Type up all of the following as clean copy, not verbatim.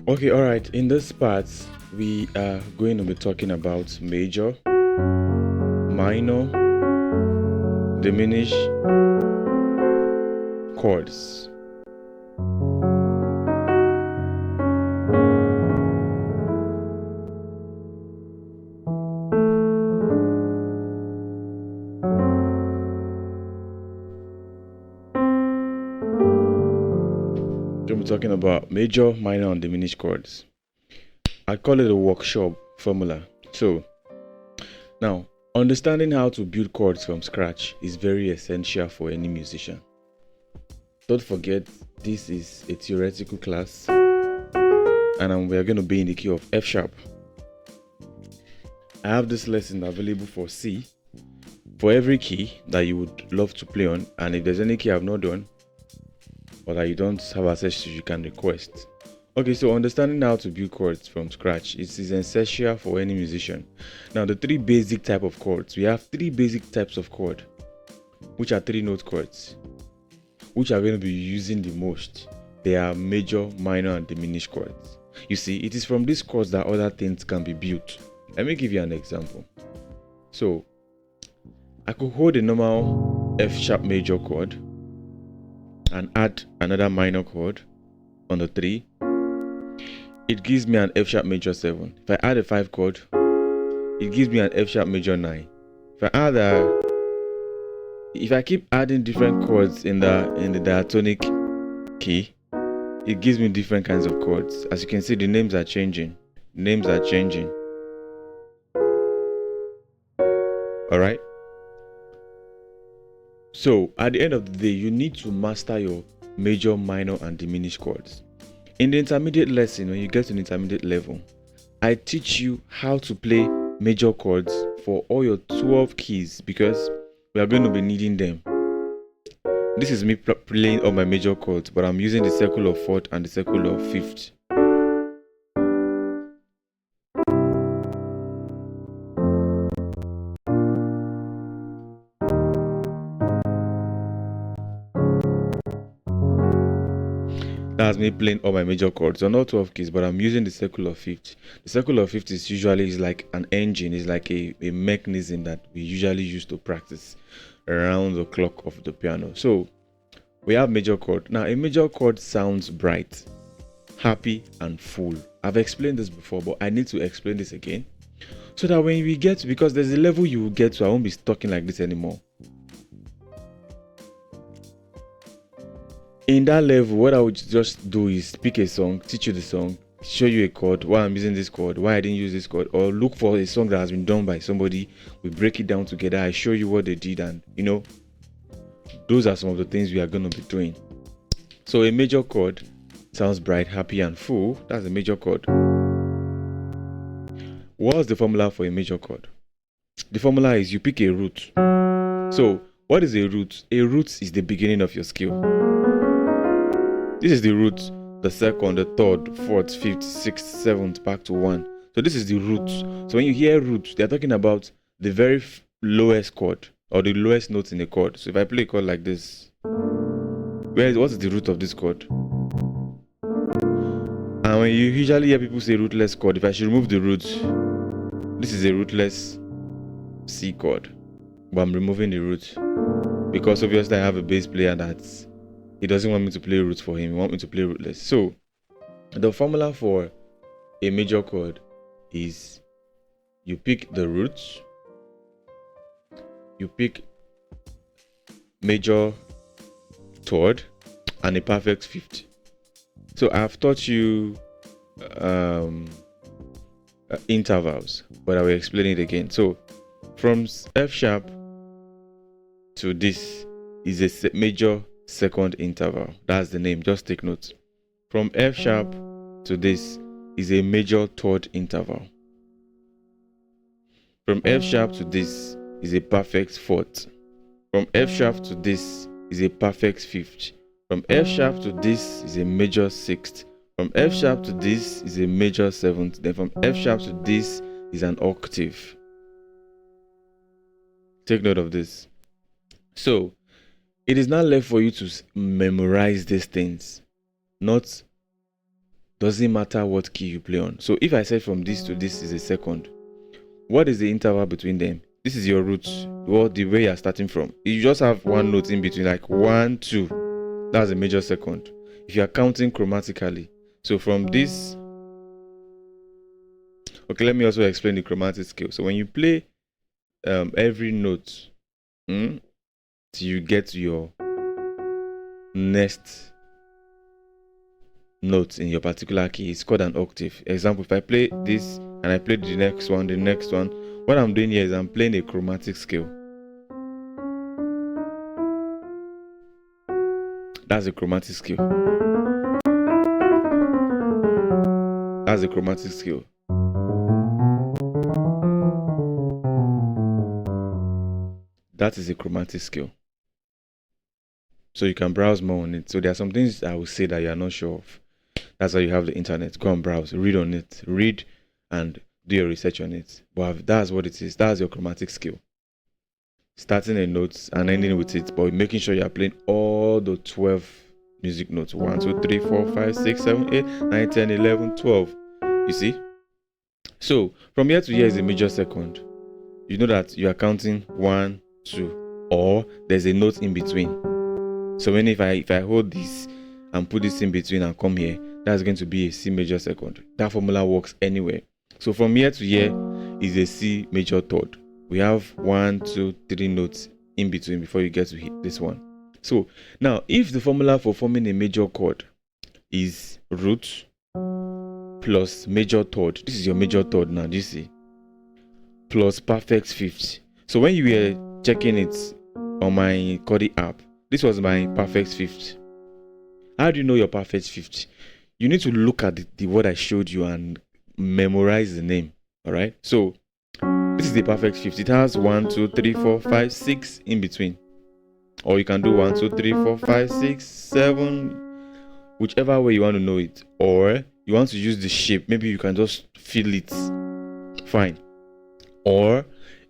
Okay, all right. In this part, we are going to be talking about major, minor, diminished chords. We'll be talking about major, minor, and diminished chords. I call it a workshop formula. So, now, understanding how to build chords from scratch is very essential for any musician. Don't forget, this is a theoretical class, and we are going to be in the key of F sharp. I have this lesson available for C, for every key that you would love to play on, and if there's any key I've not done or that you don't have access to, you can request. Okay, so understanding how to build chords from scratch is essential for any musician. Now, the three basic type of chords, we have three basic types of chord, which are 3-note chords, which are going to be using the most. They are major, minor, and diminished chords. You see, it is from these chords that other things can be built. Let me give you an example. So, I could hold a normal F sharp major chord and add another minor chord on the 3. It gives me an F sharp major 7. If I add a 5 chord, it gives me an F sharp major 9. If I keep adding different chords in the diatonic key, it gives me different kinds of chords. As you can see, the names are changing. All right. So at the end of the day, you need to master your major, minor, and diminished chords. In the intermediate lesson, when you get to the intermediate level, I teach you how to play major chords for all your 12 keys because we are going to be needing them. This is me playing all my major chords, but I'm using the circle of 4th and the circle of 5th. That's me playing all my major chords. So not 12 keys, but I'm using the circle of 5th. The circle of 5th is usually like an engine, it's like a mechanism that we usually use to practice around the clock of the piano. So we have major chord. Now a major chord sounds bright, happy, and full. I've explained this before, but I need to explain this again so that when we get, because there's a level you will get to, I won't be talking like this anymore. In that level, what I would just do is pick a song, teach you the song, show you a chord, why I'm using this chord, why I didn't use this chord, or look for a song that has been done by somebody. We break it down together. I show you what they did, and those are some of the things we are going to be doing. So a major chord sounds bright, happy, and full. That's a major chord. What's the formula for a major chord? The formula is you pick a root. So what is a root? A root is the beginning of your skill. This is the root, the second, the third, 4th, 5th, 6th, 7th, back to 1. So this is the root. So when you hear root, they're talking about the very lowest chord or the lowest notes in a chord. So if I play a chord like this, what is the root of this chord? And when you usually hear people say rootless chord, if I should remove the root, this is a rootless C chord, but I'm removing the root because obviously I have a bass player that's he doesn't want me to play roots for him. He wants me to play rootless. So the formula for a major chord is you pick the roots, you pick major third and a perfect 5th. So I've taught you intervals, but I will explain it again. So from F sharp to this is a major second interval. That's the name, just take notes. From F sharp to this is a major third interval. From F sharp to this is a perfect 4th. From F sharp to this is a perfect 5th. From F sharp to this is a major 6th. From F sharp to this is a major 7th. Then from F sharp to this is an octave. Take note of this. So it is not left for you to memorize these things, not doesn't matter what key you play on. So if I said from this to this is a second, what is the interval between them? This is your root, well, the way you're starting from. You just have one note in between, like 1, 2. That's a major second. If you are counting chromatically, so from this, okay, let me also explain the chromatic scale. So when you play every note till you get to your next note in your particular key, it's called an octave. Example, if I play this and I play the next one, what I'm doing here is I'm playing a chromatic scale. That's a chromatic scale. That's a chromatic scale. That is a chromatic scale. So you can browse more on it. So there are some things I will say that you are not sure of. That's why you have the internet. Go and browse, read on it, read and do your research on it. But that's what it is. That's your chromatic scale. Starting a note and ending with it, but making sure you are playing all the 12 music notes. 1, 2, 3, 4, 5, 6, 7, 8, 9, 10, 11, 12. You see? So from here to here is a major second. You know that you are counting 1, 2, or there's a note in between. So when if I hold this and put this in between and come here, that's going to be a C major second. That formula works anywhere. So from here to here is a C major third. We have 1, 2, 3 notes in between before you get to hit this one. So now if the formula for forming a major chord is root plus major third, this is your major third now, do you see? Plus perfect fifth. So when you were checking it on my Chordy app, this was my perfect fifth. How do you know your perfect fifth? You need to look at the what I showed you and memorize the name. All right. So this is the perfect fifth. It has 1, 2, 3, 4, 5, 6 in between. Or you can do 1, 2, 3, 4, 5, 6, 7, whichever way you want to know it. Or you want to use the shape. Maybe you can just feel it. Fine. Or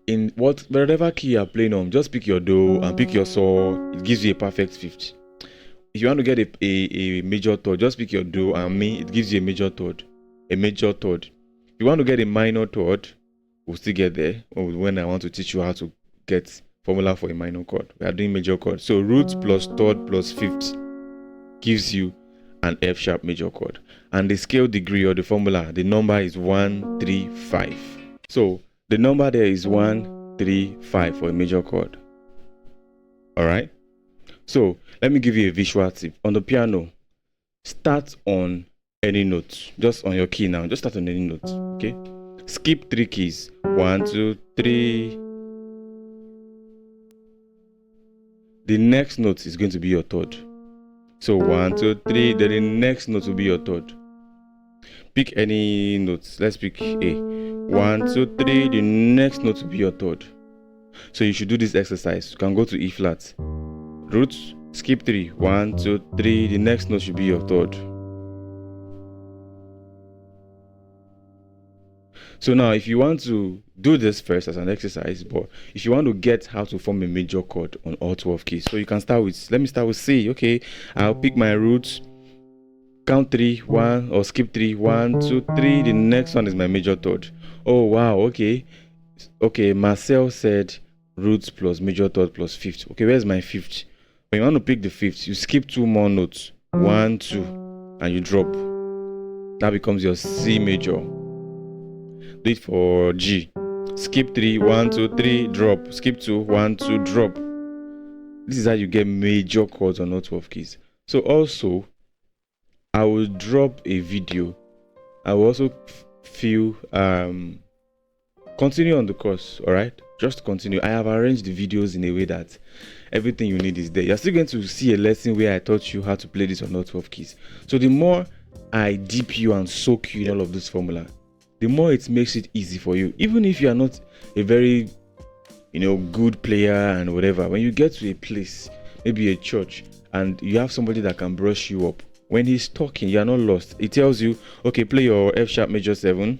in whatever key you are playing on, just pick your do and pick your saw. It gives you a perfect fifth. If you want to get a major third, just pick your do and it gives you a major third. A major third. If you want to get a minor third, we'll still get there when I want to teach you how to get formula for a minor chord. We are doing major chord. So root plus third plus fifth gives you an F sharp major chord. And the scale degree or the formula, the number is 1, 3, 5. So the number there is 1, 3, 5 for a major chord. Alright? So let me give you a visual tip. On the piano, start on any note. Just on your key now. Just start on any note. Okay? Skip 3 keys. 1, 2, 3. The next note is going to be your third. So 1, 2, 3. Then the next note will be your third. Pick any notes. Let's pick A. 1, 2, 3. The next note will be your third. So you should do this exercise. You can go to E flat. Root, skip 3. 1, 2, 3. The next note should be your third. So now if you want to do this first as an exercise, but if you want to get how to form a major chord on all 12 keys, so you can start with, let me start with C. Okay, I'll pick my roots, count 3, 1, or skip 3, 1, 2, 3. The next one is my major third. Oh wow, okay, Merseile said roots plus major third plus fifth. Okay, where's my fifth? When you want to pick the fifth, you skip 2 more notes, 1, 2, and you drop. That becomes your C major. Do it for G. Skip 3, 1, 2, 3, drop. Skip 2, 1, 2, drop. This is how you get major chords on all 12 keys. So also, I will drop a video. I will also continue on the course, alright? Just continue. I have arranged the videos in a way that everything you need is there. You're still going to see a lesson where I taught you how to play this on all 12 keys. So the more I dip you and soak you in all of this formula, the more it makes it easy for you. Even if you are not a very, good player and whatever, when you get to a place, maybe a church, and you have somebody that can brush you up, when he's talking, you are not lost. He tells you, okay, play your F sharp major 7.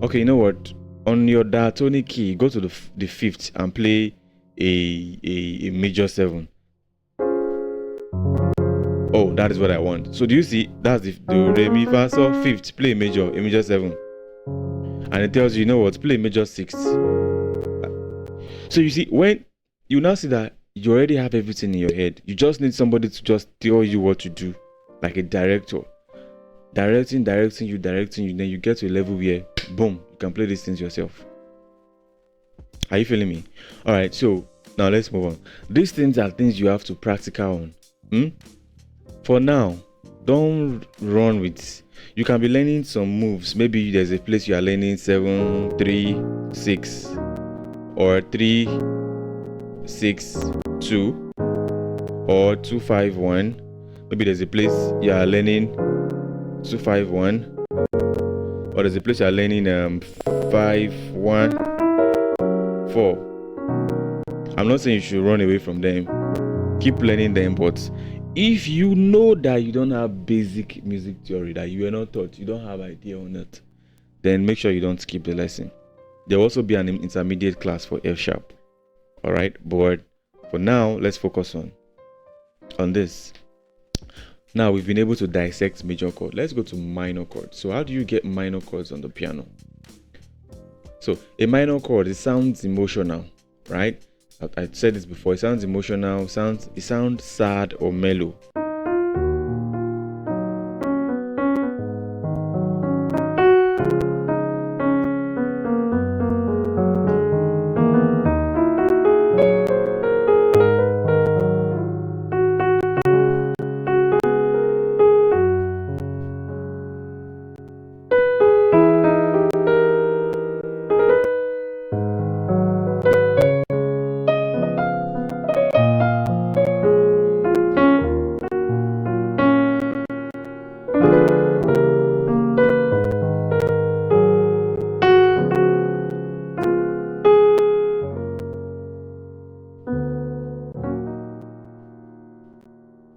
Okay, you know what? On your diatonic key, go to the fifth and play a major 7. Oh, that is what I want. So do you see, that's the do, re, mi, fa, sol, fifth, play a major 7. And it tells you, you know what, play major 6. So you see, when you now see that you already have everything in your head, you just need somebody to just tell you what to do, like a director. Directing you, then you get to a level where, boom, you can play these things yourself. Are you feeling me? Alright, so now let's move on. These things are things you have to practical on. For now, don't run with. You can be learning some moves. Maybe there's a place you are learning 7, 3, 6, or 3, 6, 2, or 2, 5, 1. Maybe there's a place you are learning 2, 5, 1, or there's a place you are learning 5, 1, 4. I'm not saying you should run away from them. Keep learning them, but if you know that you don't have basic music theory, that you are not taught, you don't have idea on it, then make sure you don't skip the lesson. There will also be an intermediate class for F sharp. Alright, but for now, let's focus on this. Now we've been able to dissect major chord. Let's go to minor chord. So how do you get minor chords on the piano? So a minor chord, it sounds emotional, right? I said this before, it sounds emotional, it sounds sad or mellow.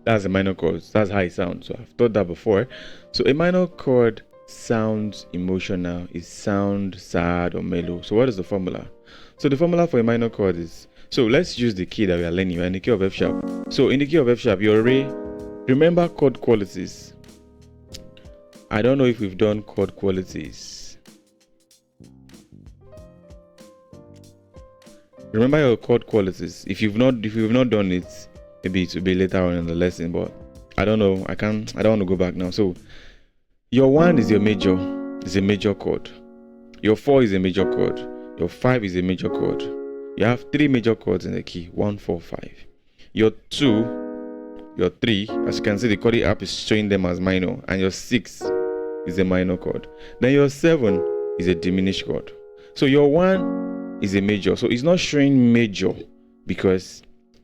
That's a minor chord. That's how it sounds. So I've thought that before. So a minor chord sounds emotional. It sounds sad or mellow. So what is the formula? So the formula for a minor chord is, so let's use the key that we are learning. We're in the key of F sharp. So in the key of F sharp, your re, remember chord qualities. I don't know if we've done chord qualities. Remember your chord qualities. If you've not done it, maybe it will be later on in the lesson, but I don't know. I don't want to go back now. So your 1 is your major, is a major chord. Your 4 is a major chord. Your 5 is a major chord. You have 3 major chords in the key, 1, 4, 5. Your 2, your 3, as you can see, the chord app is showing them as minor, and your 6 is a minor chord. Then your 7 is a diminished chord. So your 1 is a major. So it's not showing major because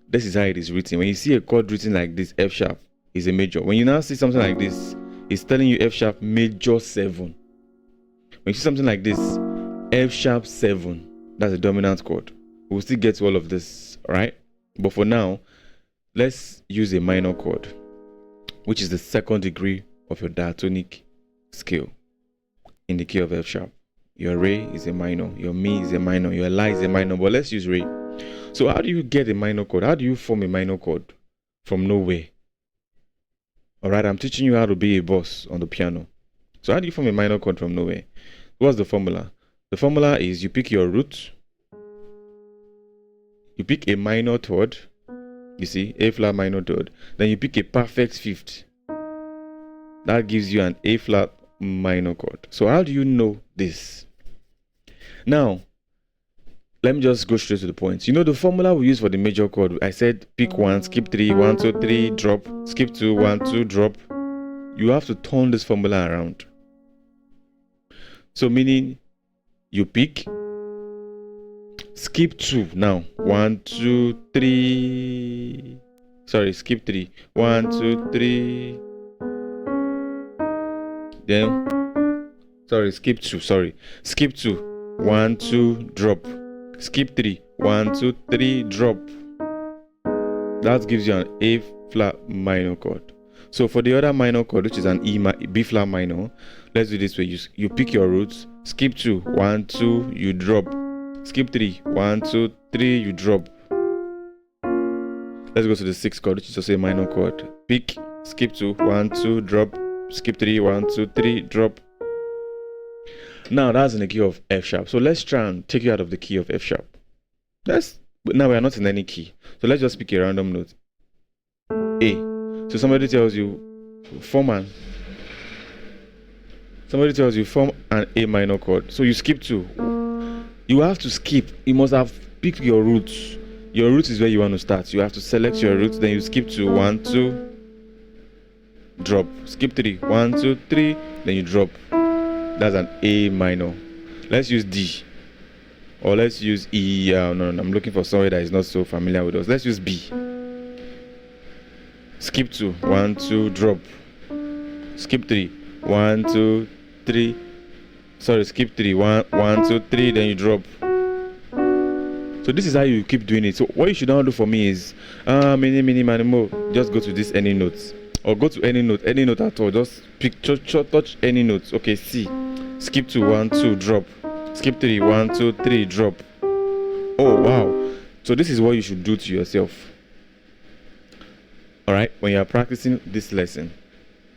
this is how it is written. When you see a chord written like this, F sharp is a major. When you now see something like this, it's telling you F sharp major 7. When you see something like this, F sharp 7, that's a dominant chord. We'll still get to all of this, right? But for now, let's use a minor chord, which is the 2nd degree of your diatonic scale in the key of F sharp. Your re is a minor, your mi is a minor, your la is a minor, but let's use re. So how do you get a minor chord? How do you form a minor chord from nowhere? Alright, I'm teaching you how to be a boss on the piano. So how do you form a minor chord from nowhere? What's the formula? The formula is you pick your root, you pick a minor third, you see, A flat minor third, then you pick a perfect 5th. That gives you an A flat minor chord. So how do you know this? Now, let me just go straight to the point. You know the formula we use for the major chord, I said pick 1, skip 3, 1, 2, 3, drop, skip 2, 1, 2, drop. You have to turn this formula around. So meaning you pick, skip 2 now, 1, 2, 3, sorry, skip 3, 1, 2, 3, then, sorry, skip 2, skip 2, 1, 2, drop. Skip 3, 1, 2, 3, drop. That gives you an A flat minor chord. So for the other minor chord, which is an B flat minor, let's do this way. You pick your roots, skip 2, 1, 2, you drop. Skip 3, 1, 2, 3, you drop. Let's go to the 6th chord, which is also a minor chord. Pick skip 2, 1, 2, drop, skip 3, 1, 2, 3, drop. Now that's in the key of F sharp. So let's try and take you out of the key of F sharp. Now we are not in any key. So let's just pick a random note. A. So somebody tells you form an A minor chord. So you skip 2. You have to skip. You must have picked your roots. Your root is where you want to start. You have to select your root, then you skip to 1, 2, drop. Skip 3, 1, 2, 3, then you drop. That's an A minor. Let's use D. Or let's use E. No, I'm looking for somebody that is not so familiar with us. Let's use B. Skip 2, 1, 2, drop. Skip 3, 1, 2, 3. Sorry, skip 3, 1, 2, 3, then you drop. So this is how you keep doing it. So what you should now do for me is just go to this any notes, or go to any note at all. Just pick, touch any notes. Okay, C. Skip 2, 1, 2, drop. Skip 3, 1, 2, 3, drop. Oh wow. So this is what you should do to yourself. Alright, when you are practicing this lesson.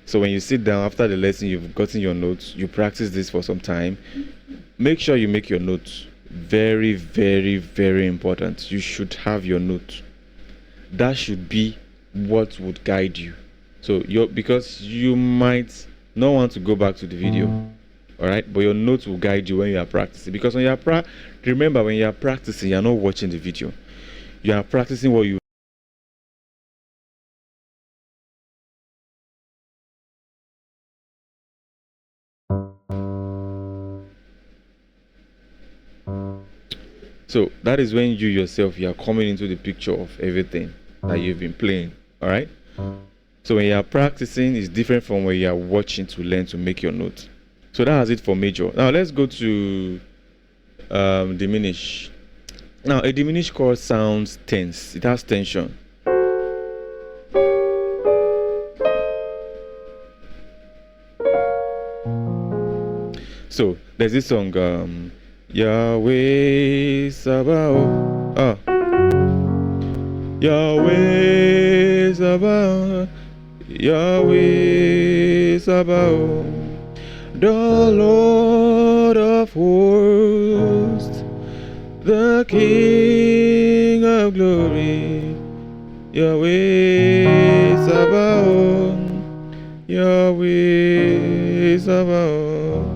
So when you sit down after the lesson, you've gotten your notes, you practice this for some time. Make sure you make your notes. Very, very, very important. You should have your note. That should be what would guide you. So because you might not want to go back to the video, all right, but your notes will guide you when you are practicing. Because when you are remember, when you are practicing, you are not watching the video. You are practicing what you. So that is when you yourself, you are coming into the picture of everything that you've been playing. All right. So when you are practicing, it's different from when you are watching to learn to make your notes. So that has it for major. Now let's go to diminish. Now a diminished chord sounds tense. It has tension. So there's this song, Yahweh Sabaoth. Yahweh Sabaoth. Yahweh Sabaoth. The Lord of hosts, the King of glory. Yahweh Sabaoth. Yahweh Sabaoth.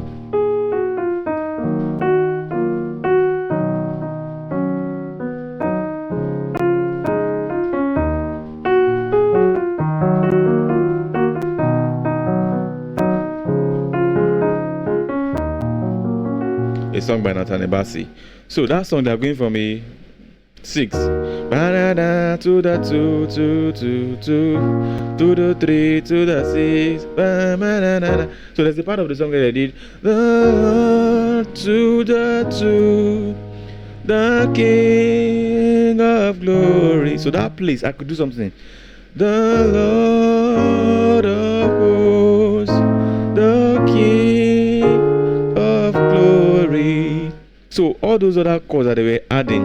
A song by Nathan Ebasi. So that song, they're going from a 6 to the 2 to the 3 to the 6. So there's a part of the song that I did to the 2, the King of glory. So that place I could do something. The Lord of hosts, the King of glory. So all those other chords that they were adding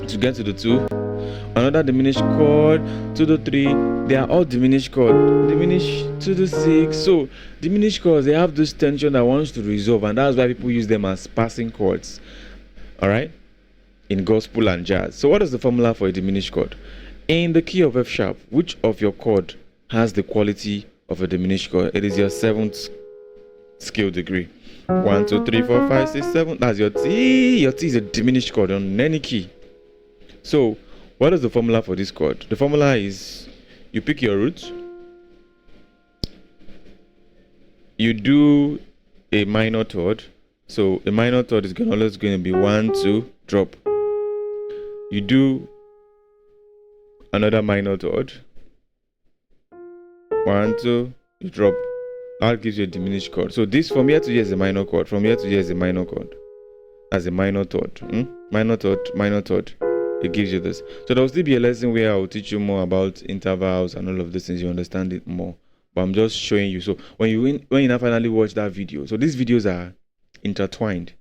to get to the 2, another diminished chord to the 3, they are all diminished chord, diminished to the 6. So diminished chords, they have this tension that wants to resolve, and that's why people use them as passing chords. All right, in gospel and jazz. So what is the formula for a diminished chord? In the key of F sharp, which of your chord has the quality of a diminished chord? It is your 7th scale degree. 1, 2, 3, 4, 5, 6, 7. That's your T. Your T is a diminished chord on any key. So what is the formula for this chord? The formula is you pick your root, you do a minor third. So a minor third is always going to be 1, 2, drop. You do another minor third, 1, 2, you drop. That gives you a diminished chord. So this from here to here is a minor chord. From here to here is a minor chord. As a minor third. Minor third, minor third. It gives you this. So there will still be a lesson where I will teach you more about intervals and all of these things. You understand it more. But I'm just showing you. So when you now finally watch that video, so these videos are intertwined.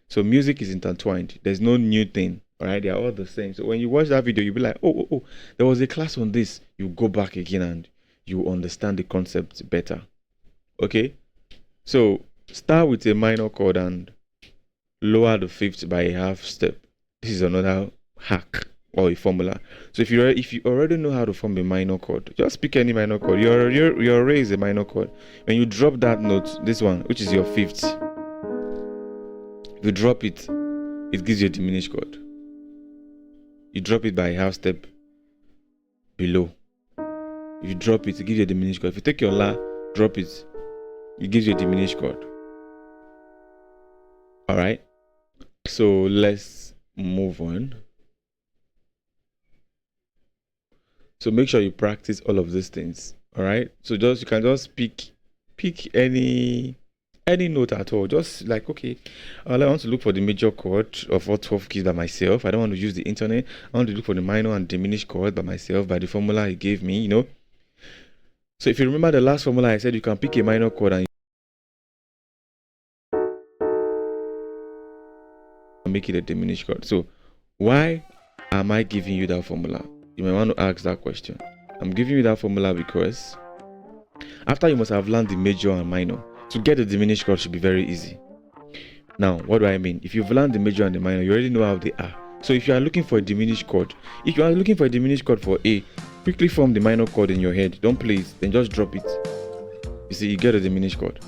So music is intertwined. There's no new thing. All right, they are all the same. So when you watch that video, you'll be like, oh, there was a class on this. You go back again and you understand the concept better. Okay, so start with a minor chord and lower the fifth by a half step. This is another hack or a formula. So if you already know how to form a minor chord, just pick any minor chord. Your re is a minor chord. When you drop that note, this one, which is your fifth, if you drop it, it gives you a diminished chord. You drop it by a half step below. If you drop it, it gives you a diminished chord. If you take your La, drop it, it gives you a diminished chord. All right, so let's move on. So make sure you practice all of these things. All right, so you can just pick any note at all. Just like, okay, I want to look for the major chord of all 12 keys by myself. I don't want to use the internet. I want to look for the minor and diminished chord by myself by the formula he gave me, you know. So if you remember the last formula I said, you can pick a minor chord and make it a diminished chord. So why am I giving you that formula? You might want to ask that question. I'm giving you that formula because after you must have learned the major and minor, to get the diminished chord should be very easy. Now, what do I mean? If you've learned the major and the minor, you already know how they are. So if you are looking for a diminished chord, if you are looking for a diminished chord for A, quickly form the minor chord in your head. Don't play it, then just drop it. You see, you get a diminished chord.